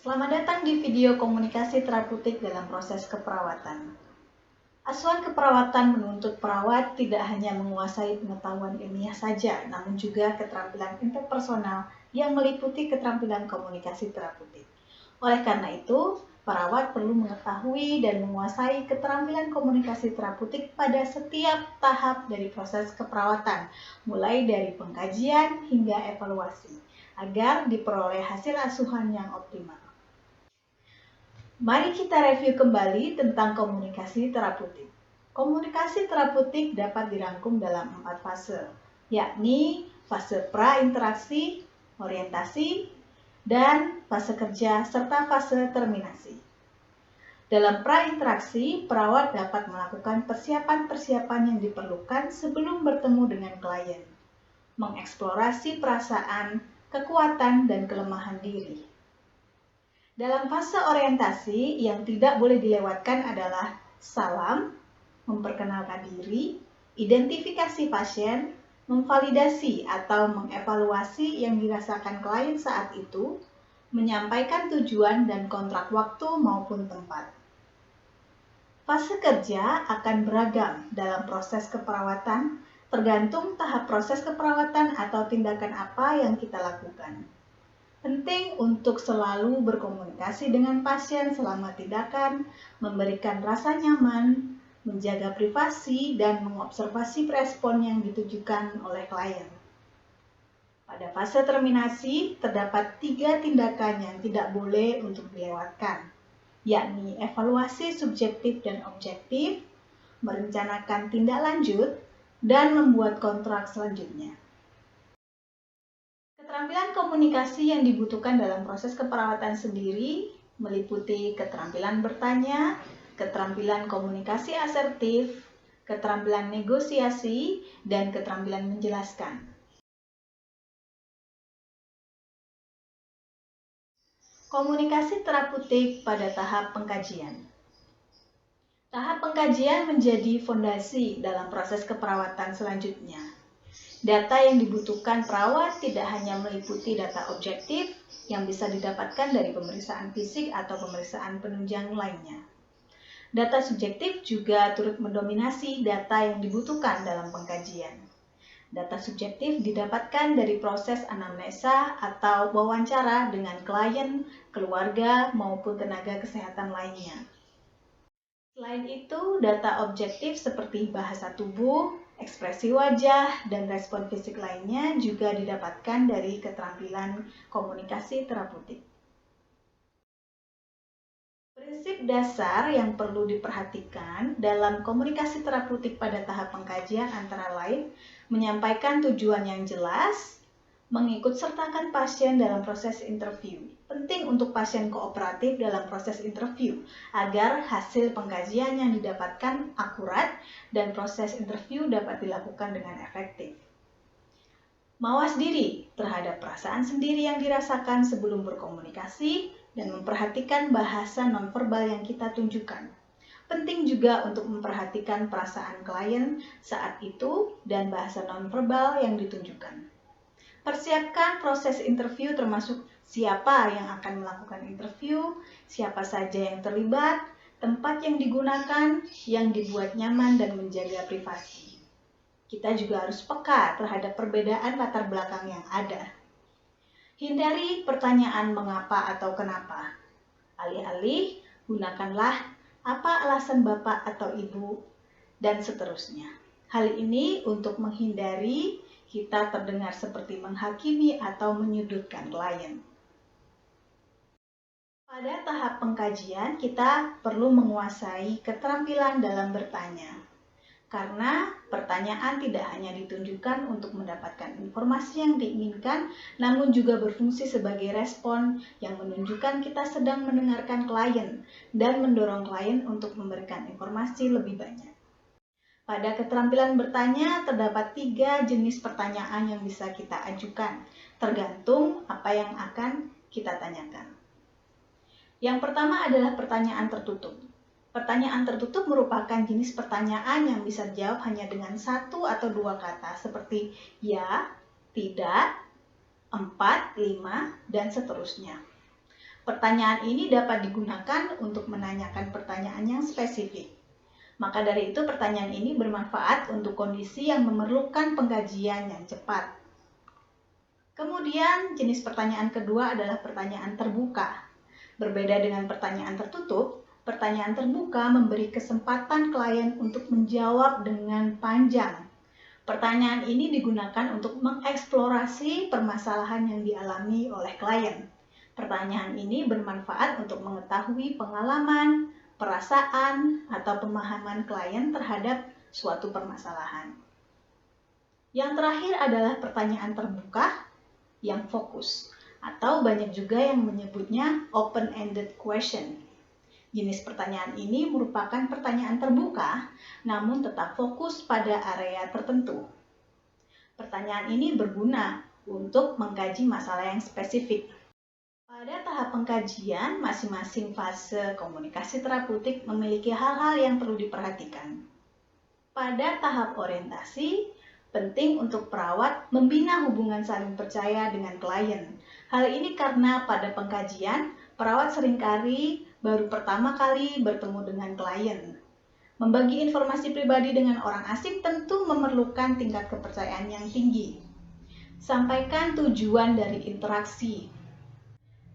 Selamat datang di video komunikasi terapeutik dalam proses keperawatan. Asuhan keperawatan menuntut perawat tidak hanya menguasai pengetahuan ilmiah saja, namun juga keterampilan interpersonal yang meliputi keterampilan komunikasi terapeutik. Oleh karena itu, perawat perlu mengetahui dan menguasai keterampilan komunikasi terapeutik pada setiap tahap dari proses keperawatan, mulai dari pengkajian hingga evaluasi, agar diperoleh hasil asuhan yang optimal. Mari kita review kembali tentang komunikasi terapeutik. Komunikasi terapeutik dapat dirangkum dalam 4 fase, yakni fase pra-interaksi, orientasi, dan fase kerja, serta fase terminasi. Dalam pra-interaksi, perawat dapat melakukan persiapan-persiapan yang diperlukan sebelum bertemu dengan klien, mengeksplorasi perasaan, kekuatan, dan kelemahan diri. Dalam fase orientasi, yang tidak boleh dilewatkan adalah salam, memperkenalkan diri, identifikasi pasien, memvalidasi atau mengevaluasi yang dirasakan klien saat itu, menyampaikan tujuan dan kontrak waktu maupun tempat. Fase kerja akan beragam dalam proses keperawatan, tergantung tahap proses keperawatan atau tindakan apa yang kita lakukan. Penting untuk selalu berkomunikasi dengan pasien selama tindakan, memberikan rasa nyaman, menjaga privasi, dan mengobservasi respon yang ditujukan oleh klien. Pada fase terminasi, terdapat 3 tindakan yang tidak boleh untuk dilewatkan, yakni evaluasi subjektif dan objektif, merencanakan tindak lanjut, dan membuat kontrak selanjutnya. Keterampilan komunikasi yang dibutuhkan dalam proses keperawatan sendiri meliputi keterampilan bertanya, keterampilan komunikasi asertif, keterampilan negosiasi, dan keterampilan menjelaskan. Komunikasi terapeutik pada tahap pengkajian. Tahap pengkajian menjadi fondasi dalam proses keperawatan selanjutnya. Data yang dibutuhkan perawat tidak hanya meliputi data objektif yang bisa didapatkan dari pemeriksaan fisik atau pemeriksaan penunjang lainnya. Data subjektif juga turut mendominasi data yang dibutuhkan dalam pengkajian. Data subjektif didapatkan dari proses anamnesa atau wawancara dengan klien, keluarga, maupun tenaga kesehatan lainnya. Selain itu, data objektif seperti bahasa tubuh, ekspresi wajah, dan respon fisik lainnya juga didapatkan dari keterampilan komunikasi terapeutik. Prinsip dasar yang perlu diperhatikan dalam komunikasi terapeutik pada tahap pengkajian antara lain menyampaikan tujuan yang jelas, mengikut sertakan pasien dalam proses interview. Penting untuk pasien kooperatif dalam proses interview agar hasil pengkajian yang didapatkan akurat dan proses interview dapat dilakukan dengan efektif. Mawas diri terhadap perasaan sendiri yang dirasakan sebelum berkomunikasi dan memperhatikan bahasa nonverbal yang kita tunjukkan. Penting juga untuk memperhatikan perasaan klien saat itu dan bahasa nonverbal yang ditunjukkan. Persiapkan proses interview termasuk siapa yang akan melakukan interview, siapa saja yang terlibat, tempat yang digunakan, yang dibuat nyaman dan menjaga privasi. Kita juga harus peka terhadap perbedaan latar belakang yang ada. Hindari pertanyaan mengapa atau kenapa. Alih-alih, gunakanlah apa alasan Bapak atau Ibu, dan seterusnya. Hal ini untuk menghindari kita terdengar seperti menghakimi atau menyudutkan klien. Pada tahap pengkajian, kita perlu menguasai keterampilan dalam bertanya. Karena pertanyaan tidak hanya ditunjukkan untuk mendapatkan informasi yang diinginkan, namun juga berfungsi sebagai respon yang menunjukkan kita sedang mendengarkan klien dan mendorong klien untuk memberikan informasi lebih banyak. Pada keterampilan bertanya, terdapat 3 jenis pertanyaan yang bisa kita ajukan, tergantung apa yang akan kita tanyakan. Yang pertama adalah pertanyaan tertutup. Pertanyaan tertutup merupakan jenis pertanyaan yang bisa dijawab hanya dengan 1 atau 2 kata seperti ya, tidak, 4, 5, dan seterusnya. Pertanyaan ini dapat digunakan untuk menanyakan pertanyaan yang spesifik. Maka dari itu pertanyaan ini bermanfaat untuk kondisi yang memerlukan pengkajian yang cepat. Kemudian jenis pertanyaan kedua adalah pertanyaan terbuka. Berbeda dengan pertanyaan tertutup, pertanyaan terbuka memberi kesempatan klien untuk menjawab dengan panjang. Pertanyaan ini digunakan untuk mengeksplorasi permasalahan yang dialami oleh klien. Pertanyaan ini bermanfaat untuk mengetahui pengalaman, perasaan, atau pemahaman klien terhadap suatu permasalahan. Yang terakhir adalah pertanyaan terbuka yang fokus, atau banyak juga yang menyebutnya open-ended question. Jenis pertanyaan ini merupakan pertanyaan terbuka, namun tetap fokus pada area tertentu. Pertanyaan ini berguna untuk mengkaji masalah yang spesifik. Pada tahap pengkajian, masing-masing fase komunikasi terapeutik memiliki hal-hal yang perlu diperhatikan. Pada tahap orientasi, penting untuk perawat membina hubungan saling percaya dengan klien. Hal ini karena pada pengkajian, perawat seringkali baru pertama kali bertemu dengan klien. Membagi informasi pribadi dengan orang asing tentu memerlukan tingkat kepercayaan yang tinggi. Sampaikan tujuan dari interaksi,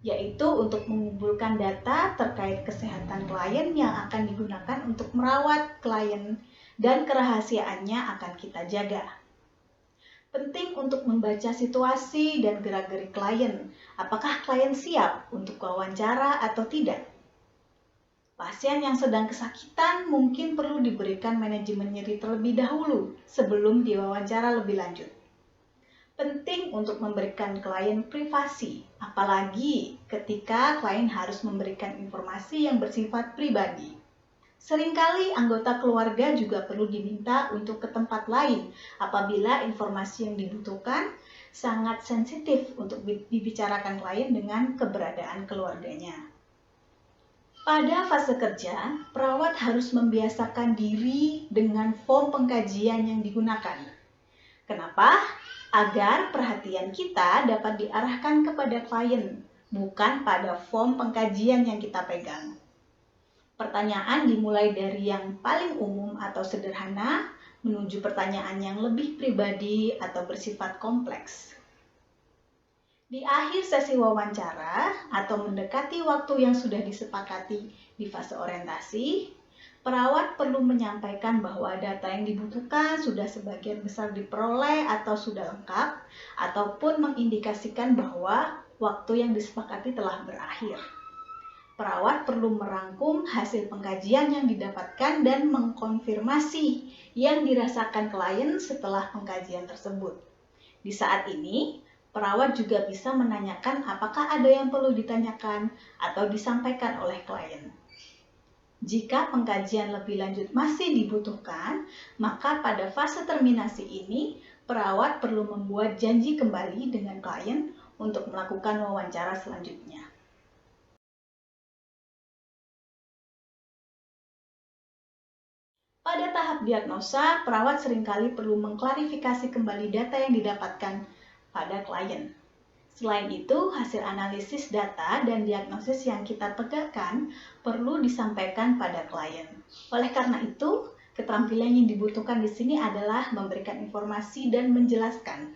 yaitu untuk mengumpulkan data terkait kesehatan klien yang akan digunakan untuk merawat klien dan kerahasiaannya akan kita jaga. Penting untuk membaca situasi dan gerak-gerik klien. Apakah klien siap untuk wawancara atau tidak? Pasien yang sedang kesakitan mungkin perlu diberikan manajemen nyeri terlebih dahulu sebelum diwawancara lebih lanjut. Penting untuk memberikan klien privasi, apalagi ketika klien harus memberikan informasi yang bersifat pribadi. Seringkali anggota keluarga juga perlu diminta untuk ke tempat lain apabila informasi yang dibutuhkan sangat sensitif untuk dibicarakan klien dengan keberadaan keluarganya. Pada fase kerja, perawat harus membiasakan diri dengan form pengkajian yang digunakan. Kenapa? Agar perhatian kita dapat diarahkan kepada klien, bukan pada form pengkajian yang kita pegang. Pertanyaan dimulai dari yang paling umum atau sederhana menuju pertanyaan yang lebih pribadi atau bersifat kompleks. Di akhir sesi wawancara atau mendekati waktu yang sudah disepakati di fase orientasi, perawat perlu menyampaikan bahwa data yang dibutuhkan sudah sebagian besar diperoleh atau sudah lengkap, ataupun mengindikasikan bahwa waktu yang disepakati telah berakhir. Perawat perlu merangkum hasil pengkajian yang didapatkan dan mengkonfirmasi yang dirasakan klien setelah pengkajian tersebut. Di saat ini, perawat juga bisa menanyakan apakah ada yang perlu ditanyakan atau disampaikan oleh klien. Jika pengkajian lebih lanjut masih dibutuhkan, maka pada fase terminasi ini, perawat perlu membuat janji kembali dengan klien untuk melakukan wawancara selanjutnya. Pada tahap diagnosa, perawat seringkali perlu mengklarifikasi kembali data yang didapatkan pada klien. Selain itu, hasil analisis data dan diagnosis yang kita tegakkan perlu disampaikan pada klien. Oleh karena itu, keterampilan yang dibutuhkan di sini adalah memberikan informasi dan menjelaskan.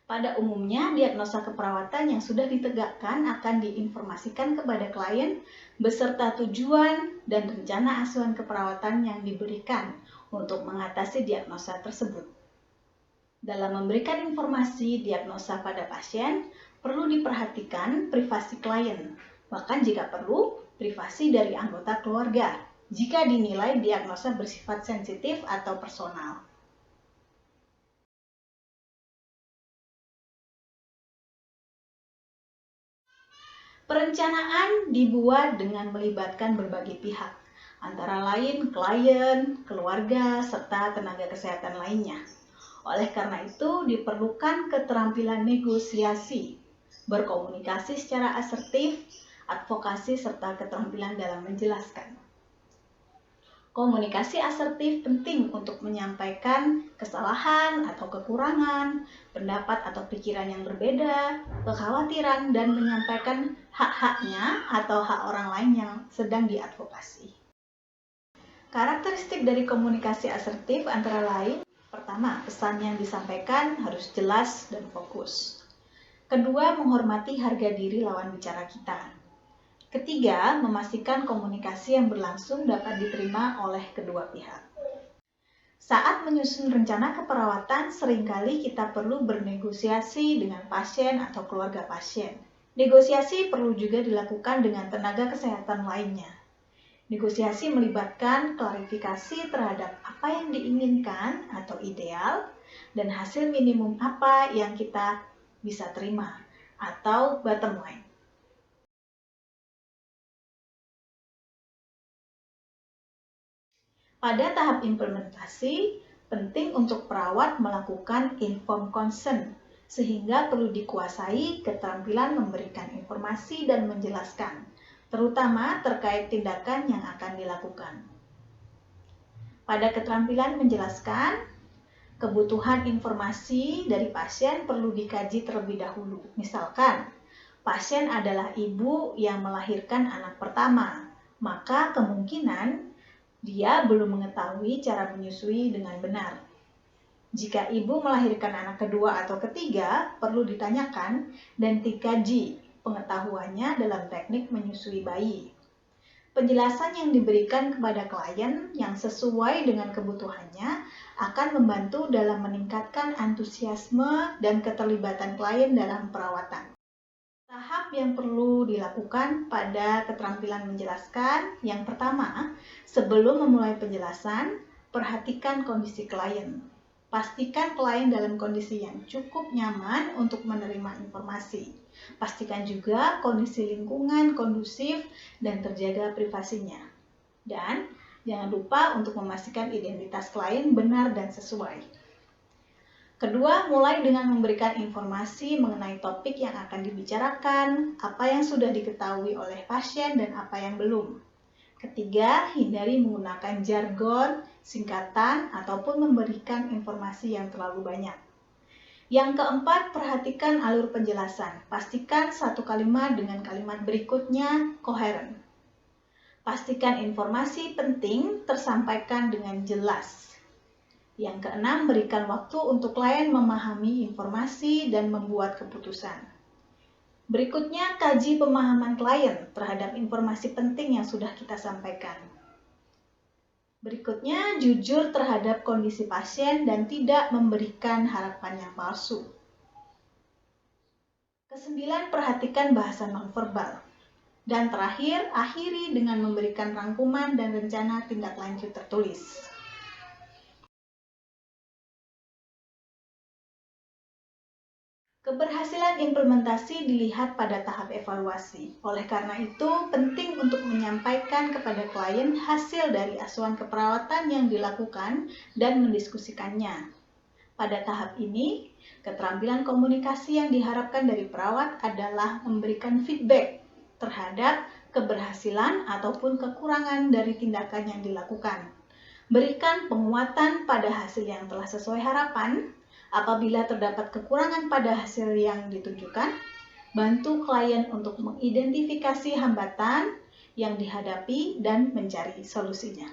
Pada umumnya, diagnosa keperawatan yang sudah ditegakkan akan diinformasikan kepada klien beserta tujuan dan rencana asuhan keperawatan yang diberikan untuk mengatasi diagnosa tersebut. Dalam memberikan informasi diagnosa pada pasien, perlu diperhatikan privasi klien, bahkan jika perlu, privasi dari anggota keluarga, jika dinilai diagnosa bersifat sensitif atau personal. Perencanaan dibuat dengan melibatkan berbagai pihak, antara lain klien, keluarga, serta tenaga kesehatan lainnya. Oleh karena itu, diperlukan keterampilan negosiasi, berkomunikasi secara asertif, advokasi, serta keterampilan dalam menjelaskan. Komunikasi asertif penting untuk menyampaikan kesalahan atau kekurangan, pendapat atau pikiran yang berbeda, kekhawatiran, dan menyampaikan hak-haknya atau hak orang lain yang sedang diadvokasi. Karakteristik dari komunikasi asertif antara lain, pertama, pesan yang disampaikan harus jelas dan fokus. Kedua, menghormati harga diri lawan bicara kita. Ketiga, memastikan komunikasi yang berlangsung dapat diterima oleh kedua pihak. Saat menyusun rencana keperawatan, seringkali kita perlu bernegosiasi dengan pasien atau keluarga pasien. Negosiasi perlu juga dilakukan dengan tenaga kesehatan lainnya. Negosiasi melibatkan klarifikasi terhadap apa yang diinginkan atau ideal dan hasil minimum apa yang kita bisa terima atau bottom line. Pada tahap implementasi, penting untuk perawat melakukan informed consent, sehingga perlu dikuasai keterampilan memberikan informasi dan menjelaskan, terutama terkait tindakan yang akan dilakukan. Pada keterampilan menjelaskan, kebutuhan informasi dari pasien perlu dikaji terlebih dahulu. Misalkan, pasien adalah ibu yang melahirkan anak pertama, maka kemungkinan dia belum mengetahui cara menyusui dengan benar. Jika ibu melahirkan anak kedua atau ketiga, perlu ditanyakan dan dikaji pengetahuannya dalam teknik menyusui bayi. Penjelasan yang diberikan kepada klien yang sesuai dengan kebutuhannya akan membantu dalam meningkatkan antusiasme dan keterlibatan klien dalam perawatan. Tahap yang perlu dilakukan pada keterampilan menjelaskan, yang pertama, sebelum memulai penjelasan, perhatikan kondisi klien. Pastikan klien dalam kondisi yang cukup nyaman untuk menerima informasi. Pastikan juga kondisi lingkungan kondusif dan terjaga privasinya. Dan jangan lupa untuk memastikan identitas klien benar dan sesuai. Kedua, mulai dengan memberikan informasi mengenai topik yang akan dibicarakan, apa yang sudah diketahui oleh pasien dan apa yang belum. Ketiga, hindari menggunakan jargon, singkatan, ataupun memberikan informasi yang terlalu banyak. Yang keempat, perhatikan alur penjelasan. Pastikan satu kalimat dengan kalimat berikutnya koheren. Pastikan informasi penting tersampaikan dengan jelas. Yang keenam, berikan waktu untuk klien memahami informasi dan membuat keputusan. Berikutnya, kaji pemahaman klien terhadap informasi penting yang sudah kita sampaikan. Berikutnya, jujur terhadap kondisi pasien dan tidak memberikan harapan yang palsu. Kesembilan, perhatikan bahasa nonverbal. Dan terakhir, akhiri dengan memberikan rangkuman dan rencana tindak lanjut tertulis. Keberhasilan implementasi dilihat pada tahap evaluasi. Oleh karena itu, penting untuk menyampaikan kepada klien hasil dari asuhan keperawatan yang dilakukan dan mendiskusikannya. Pada tahap ini, keterampilan komunikasi yang diharapkan dari perawat adalah memberikan feedback terhadap keberhasilan ataupun kekurangan dari tindakan yang dilakukan. Berikan penguatan pada hasil yang telah sesuai harapan. Apabila terdapat kekurangan pada hasil yang ditunjukkan, bantu klien untuk mengidentifikasi hambatan yang dihadapi dan mencari solusinya.